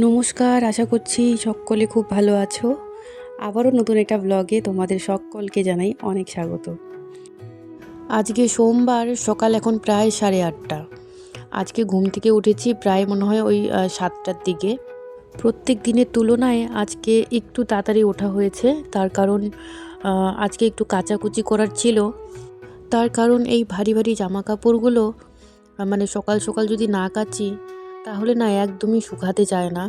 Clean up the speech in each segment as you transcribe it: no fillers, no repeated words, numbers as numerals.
নমস্কার, আশা করছি সকলে খুব ভালো আছো। আবারও নতুন একটা ব্লগে তোমাদের সকলকে জানাই অনেক স্বাগত। আজকে সোমবার, সকাল এখন প্রায় 8:30। আজকে ঘুম থেকে উঠেছি প্রায় মনে হয় ওই 7টার দিকে। প্রত্যেক দিনের তুলনায় আজকে একটু তাড়াতাড়ি ওঠা হয়েছে, তার কারণ আজকে একটু কাচাকুচি করার ছিল। তার কারণ এই ভারী ভারী জামা কাপড়গুলো মানে সকাল সকাল যদি না কাচি তাহলে না একদমই শুকাতে চায় না।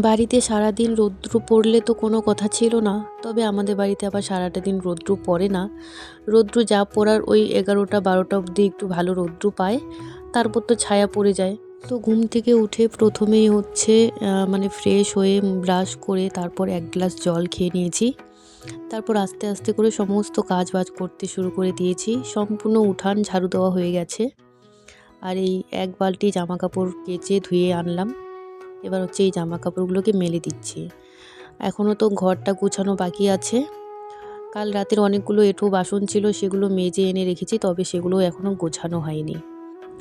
বাড়িতে সারাদিন রৌদ্র পড়লে তো কোনো কথা ছিল না, তবে আমাদের বাড়িতে আবার সারাটা দিন রৌদ্র পড়ে না। রৌদ্র যা পড়ার ওই 11টা-12টা অবধি একটু ভালো রৌদ্র পায়, তারপর তো ছায়া পড়ে যায়। তো ঘুম থেকে উঠে প্রথমেই হচ্ছে মানে ফ্রেশ হয়ে ব্রাশ করে তারপর এক গ্লাস জল খেয়ে নিয়েছি। তারপর আস্তে আস্তে করে সমস্ত কাজ বাজ করতে শুরু করে দিয়েছি। সম্পূর্ণ উঠান ঝাড়ু দেওয়া হয়ে গেছে, আর এই এক বালতি জামা কাপড় কেচে ধুয়ে আনলাম। এবার হচ্ছে এই জামা কাপড়গুলোকে মেলে দিচ্ছি। এখনও তো ঘরটা গুছানো বাকি আছে। কাল রাতের অনেকগুলো এঁঠো বাসন ছিল, সেগুলো মেজে এনে রেখেছি, তবে সেগুলো এখনও গোছানো হয়নি।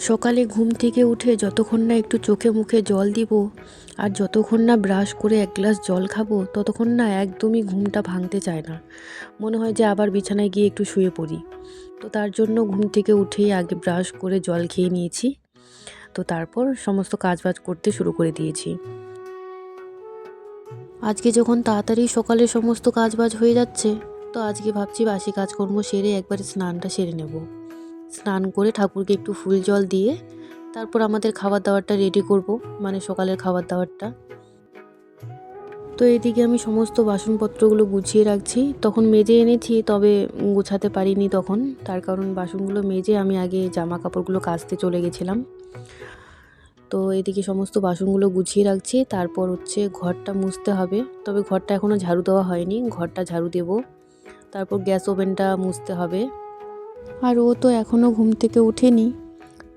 সকালে ঘুম থেকে উঠে যতক্ষণ না একটু চোখে মুখে জল দিব আর যতক্ষণ না ব্রাশ করে এক গ্লাস জল খাবো, ততক্ষণ না একদমই ঘুমটা ভাঙতে চায় না। মনে হয় যে আবার বিছানায় গিয়ে একটু শুয়ে পড়ি। তো তার জন্য ঘুম থেকে উঠেই আগে ব্রাশ করে জল খেয়ে নিয়েছি। তো তারপর সমস্ত কাজবাজ করতে শুরু করে দিয়েছি। আজকে যখন তাড়াতাড়ি সকালে সমস্ত কাজবাজ হয়ে যাচ্ছে, তো আজকে ভাবছি বাসি কাজকর্ম সেরে একবারে স্নানটা সেরে নেব। স্নান করে ঠাকুরকে একটু ফুল জল দিয়ে তারপর আমাদের খাবার দাবারটা রেডি করব, মানে সকালের খাবার দাবারটা। তো এদিকে আমি সমস্ত বাসনপত্রগুলো গুছিয়ে রাখছি। তখন মেজে এনেছি, তবে গুছাতে পারিনি তখন, তার কারণ বাসনগুলো মেজে আমি আগে জামা কাপড়গুলো কাচতে চলে গেছিলাম। তো এদিকে সমস্ত বাসনগুলো গুছিয়ে রাখছি, তারপর হচ্ছে ঘরটা মুছতে হবে। তবে ঘরটা এখনও ঝাড়ু দেওয়া হয়নি, ঘরটা ঝাড়ু দেব। তারপর গ্যাস ওভেনটা মুছতে হবে। আর ও তো এখনও ঘুম থেকে ওঠেনি,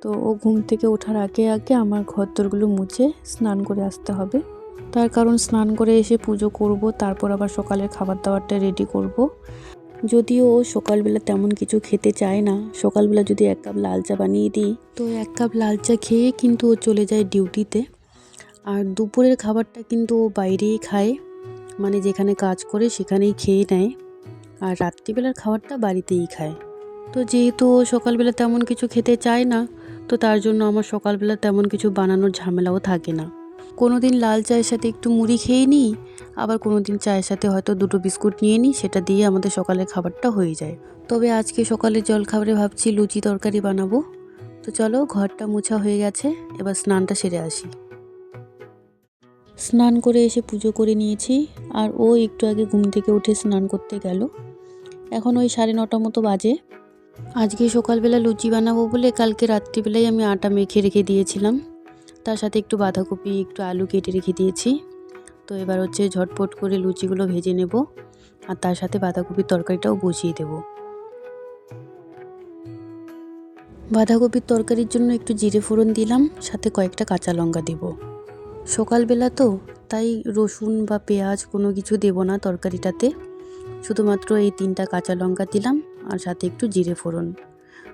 তো ও ঘুম থেকে ওঠার আগে আগে আমার ঘরদোরগুলো মুছে স্নান করে আসতে হবে। তার কারণ স্নান করে এসে পুজো করব, তারপর আবার সকালের খাবার দাবারটা রেডি করব। যদিও ও সকালবেলা তেমন কিছু খেতে চায় না, সকালবেলা যদি 1 কাপ লাল চা বানিয়ে দিই, তো 1 কাপ লাল চা খেয়ে কিন্তু ও চলে যায় ডিউটিতে। আর দুপুরের খাবারটা কিন্তু ও বাইরেই খায়, মানে যেখানে কাজ করে সেখানেই খেয়ে নেয়। আর রাত্রিবেলার খাবারটা বাড়িতেই খায়। তো যেহেতু ও সকালবেলা তেমন কিছু খেতে চায় না, তো তার জন্য আমার সকালবেলা তেমন কিছু বানানোর ঝামেলাও থাকে না। কোনো দিন লাল চায়ের সাথে একটু মুড়ি খেয়ে নিই, আবার কোনো দিন চায়ের সাথে হয়তো 2টো বিস্কুট নিয়ে নিই, সেটা দিয়ে আমাদের সকালের খাবারটা হয়ে যায়। তবে আজকে সকালের জলখাবারে ভাবছি লুচি তরকারি বানাবো। তো চলো, ঘরটা মোছা হয়ে গেছে, এবার স্নানটা সেরে আসি। স্নান করে এসে পুজো করে নিয়েছি, আর ও একটু আগে ঘুম থেকে উঠে স্নান করতে গেল। এখন ওই 9:30 মতো বাজে। আজকে সকালবেলা লুচি বানাবো বলে কালকে রাত্রিবেলায় আমি আটা মেখে রেখে দিয়েছিলাম। তার সাথে একটু বাঁধাকপি, একটু আলু কেটে রেখে দিয়েছি। তো এবার হচ্ছে ঝটপট করে লুচিগুলো ভেজে নেব, আর তার সাথে বাঁধাকপির তরকারিটাও বসিয়ে দেব। বাঁধাকপির তরকারির জন্য একটু জিরে ফোড়ন দিলাম, সাথে কয়েকটা কাঁচা লঙ্কা দেব। সকালবেলা তো, তাই রসুন বা পেঁয়াজ কোনো কিছু দেব না তরকারিটাতে। শুধুমাত্র এই 3টা কাঁচা লঙ্কা দিলাম, আর সাথে একটু জিরে ফোড়ন।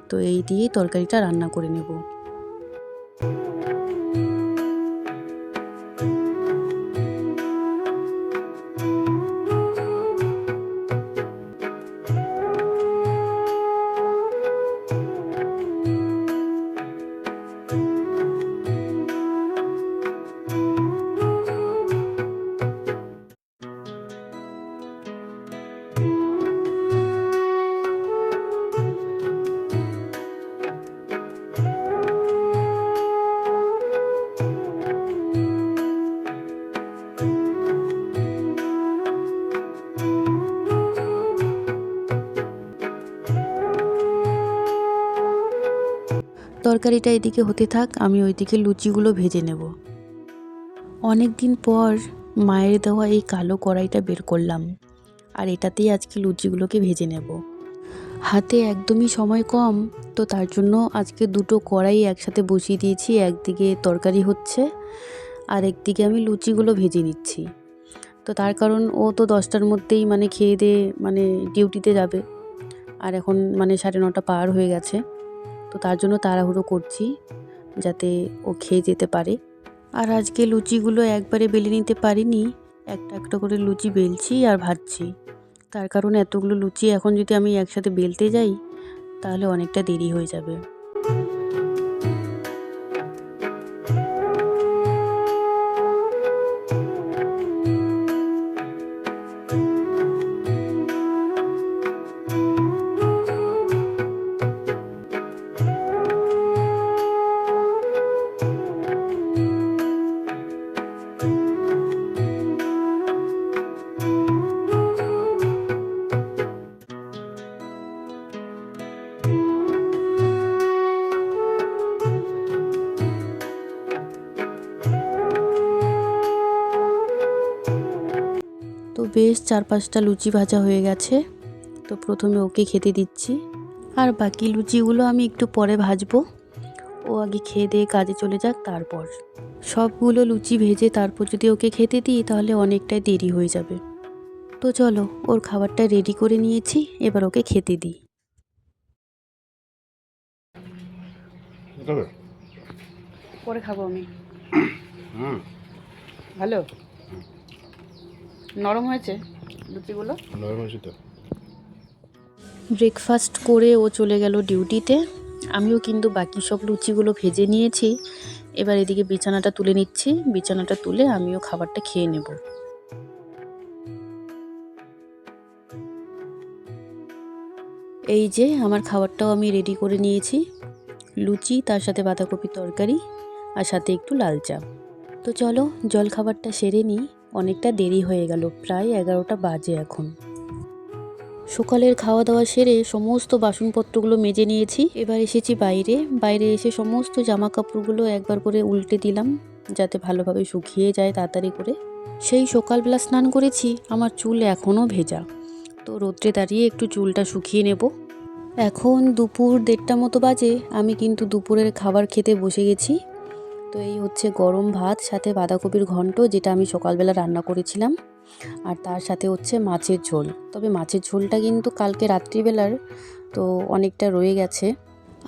তো এই দিয়েই তরকারিটা রান্না করে নেব। তরকারিটা এদিকে হতে থাক, আমি ওইদিকে লুচিগুলো ভেজে নেব। অনেক দিন পর মায়ের দেওয়া এই কালো কড়াইটা বের করলাম, আর এটাতেই আজকে লুচিগুলোকে ভেজে নেব। হাতে একদমই সময় কম, তো তার জন্য আজকে 2টো কড়াই একসাথে বসিয়ে দিয়েছি। একদিকে তরকারি হচ্ছে, আর একদিকে আমি লুচিগুলো ভেজে নিচ্ছি। তো তার কারণ ও তো 10টার মধ্যেই মানে খেয়ে দিয়ে মানে ডিউটিতে যাবে, আর এখন মানে 9:30 পার হয়ে গেছে। তো তার জন্য তাড়াহুড়ো করছি যাতে ও খেয়ে যেতে পারে। আর আজকে লুচিগুলো একবারে বেলে নিতে পারিনি, একটা একটা করে লুচি বেলছি আর ভাজছি। তার কারণ এতগুলো লুচি এখন যদি আমি একসাথে বেলতে যাই তাহলে অনেকটা দেরি হয়ে যাবে। তো বেশ 4-5টা লুচি ভাজা হয়ে গেছে। তো প্রথমে ওকে খেতে দিচ্ছি, আর বাকি লুচিগুলো আমি একটু পরে ভাজবো। ও আগে খেয়ে দিয়ে কাজে চলে যাক, তারপর সবগুলো লুচি ভেজে তারপর যদি ওকে খেতে দিই তাহলে অনেকটাই দেরি হয়ে যাবে। তো চলো, ওর খাবারটা রেডি করে নিয়েছি, এবার ওকে খেতে দিই। পরে খাবো আমি। ভালো নরম হয়েছে লুচিগুলো। নরম হয়েছে তো। ব্রেকফাস্ট করে ও চলে গেল ডিউটিতে। আমিও কিন্তু বাকি সব লুচিগুলো ভেজে নিয়েছি। এবার এদিকে বিছানাটা তুলে নিচ্ছি, বিছানাটা তুলে আমিও খাবারটা খেয়ে নেব। এই যে আমার খাবারটাও আমি রেডি করে নিয়েছি, লুচি, তার সাথে বাঁধাকপির তরকারি, আর সাথে একটু লাল চা। তো চলো জল খাবারটা সেরে নিই, অনেকটা দেরি হয়ে গেল, প্রায় 11টা বাজে এখন। সকালের খাওয়া দাওয়া সেরে সমস্ত বাসনপত্রগুলো মেজে নিয়েছি। এবার এসেছি বাইরে এসে সমস্ত জামা কাপড়গুলো একবার করে উল্টে দিলাম, যাতে ভালোভাবে শুকিয়ে যায় তাড়াতাড়ি করে। সেই সকালবেলা স্নান করেছি, আমার চুল এখনও ভেজা। তো রোদ্রে দাঁড়িয়ে একটু চুলটা শুকিয়ে নেব। এখন দুপুর 1:30টা মতো বাজে, আমি কিন্তু দুপুরের খাবার খেতে বসে গেছি। তো এই হচ্ছে গরম ভাত, সাথে বাঁধাকপির ঘন্ট, যেটা আমি সকালবেলা রান্না করেছিলাম, আর তার সাথে হচ্ছে মাছের ঝোল। তবে মাছের ঝোলটা কিন্তু কালকে রাত্রিবেলার, তো অনেকটা রয়ে গেছে।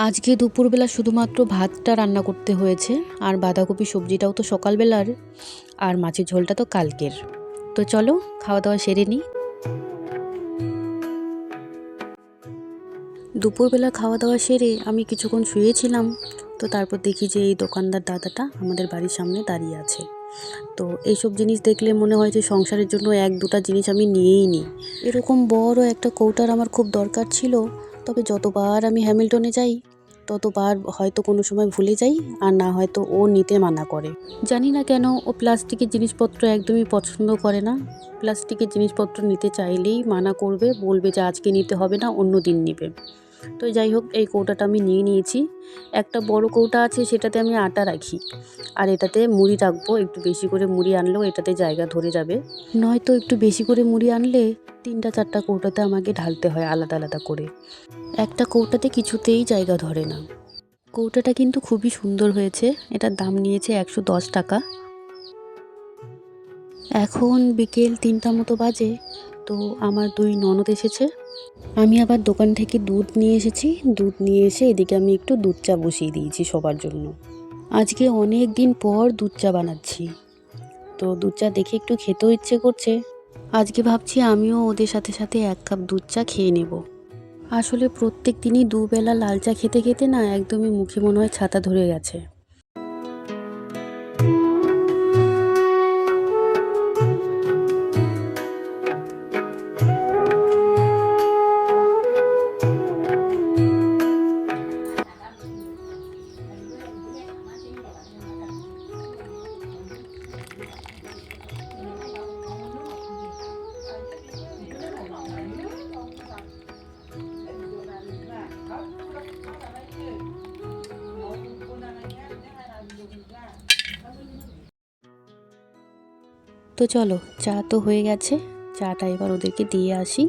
আজকে দুপুরবেলা শুধুমাত্র ভাতটা রান্না করতে হয়েছে, আর বাঁধাকপি সবজিটাও তো সকালবেলার, আর মাছের ঝোলটা তো কালকের। তো চলো খাওয়া দাওয়া সেরে নিই। দুপুরবেলা খাওয়া দাওয়া সেরে আমি কিছুক্ষণ শুয়েছিলাম। তো তারপর দেখি যে এই দোকানদার দাদাটা আমাদের বাড়ির সামনে দাঁড়িয়ে আছে। তো এইসব জিনিস দেখলে মনে হয় যে সংসারের জন্য 1-2টা জিনিস আমি নিয়েই নিই। এরকম বড় একটা কৌটার আমার খুব দরকার ছিল। তবে যতবার আমি হ্যামিল্টনে যাই ততবার হয়তো কোনো সময় ভুলে যাই, আর না হয়তো ও নিতে মানা করে। জানি না কেন ও প্লাস্টিকের জিনিসপত্র একদমই পছন্দ করে না। প্লাস্টিকের জিনিসপত্র নিতে চাইলেই মানা করবে, বলবে যে আজকে নিতে হবে না, অন্য দিন নেবে। তো যাই হোক, এই কৌটাটা আমি নিয়ে নিয়েছি। একটা বড় কৌটা আছে, সেটাতে আমি আটা রাখি, আর এটাতে মুড়ি রাখবো। একটু বেশি করে মুড়ি আনলেও এটাতে জায়গা ধরে যাবে, নয়তো একটু বেশি করে মুড়ি আনলে 3টা-4টা কৌটাতে আমাকে ঢালতে হয় আলাদা আলাদা করে। একটা কৌটাতে কিছুতেই জায়গা ধরে না। কৌটাটা কিন্তু খুবই সুন্দর হয়েছে, এটার দাম নিয়েছে 110 টাকা। এখন বিকেল 3টা মতো বাজে। তো আমার 2 ননদ এসেছে। আমি আবার দোকান থেকে দুধ নিয়ে এসেছি। দুধ নিয়ে এসে এদিকে আমি একটু দুধ চা বসিয়ে দিয়েছি সবার জন্য। আজকে অনেক দিন পর দুধ চা বানাচ্ছি, তো দুধ চা দেখে একটু খেতেও ইচ্ছে করছে। আজকে ভাবছি আমিও ওদের সাথে সাথে 1 কাপ দুধ চা খেয়ে নেব। আসলে প্রত্যেক দিনই দুবেলা লাল চা খেতে খেতে না একদমই মুখে মনে হয় ছাতা ধরে গেছে। তো চলো, চা তো হয়ে গেছে, চাটা এবার ওদেরকে দিয়ে আসি।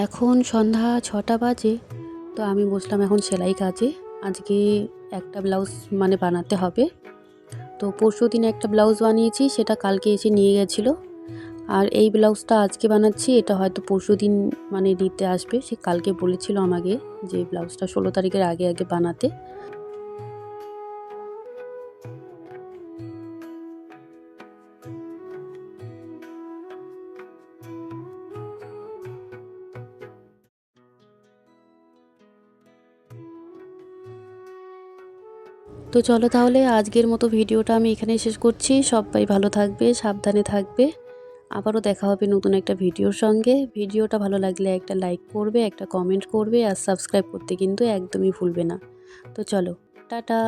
এখন সন্ধ্যা 6টা বাজে। তো আমি বসলাম এখন সেলাই কাজে। আজকে একটা ব্লাউজ মানে বানাতে হবে। তো পরশুদিন একটা ব্লাউজ বানিয়েছি, সেটা কালকে এসে নিয়ে গেছিলো। আর এই ব্লাউজটা আজকে বানাচ্ছি, এটা হয়তো পরশুদিন মানে দিতে আসবে। সে কালকে বলেছিল আমাকে যে ব্লাউজটা 16 তারিখের আগে আগে বানাতে। তো চলো তাহলে আজকের মতো ভিডিওটা আমি এখানেই শেষ করছি। সবাই ভালো থাকবে, সাবধানে থাকবে। আবারও দেখা হবে নতুন একটা ভিডিওর সঙ্গে। ভিডিওটা ভালো লাগলে একটা লাইক করবে, একটা কমেন্ট করবে আর সাবস্ক্রাইব করতে কিন্তু একদমই ভুলবে না। তো চলো, টাটা।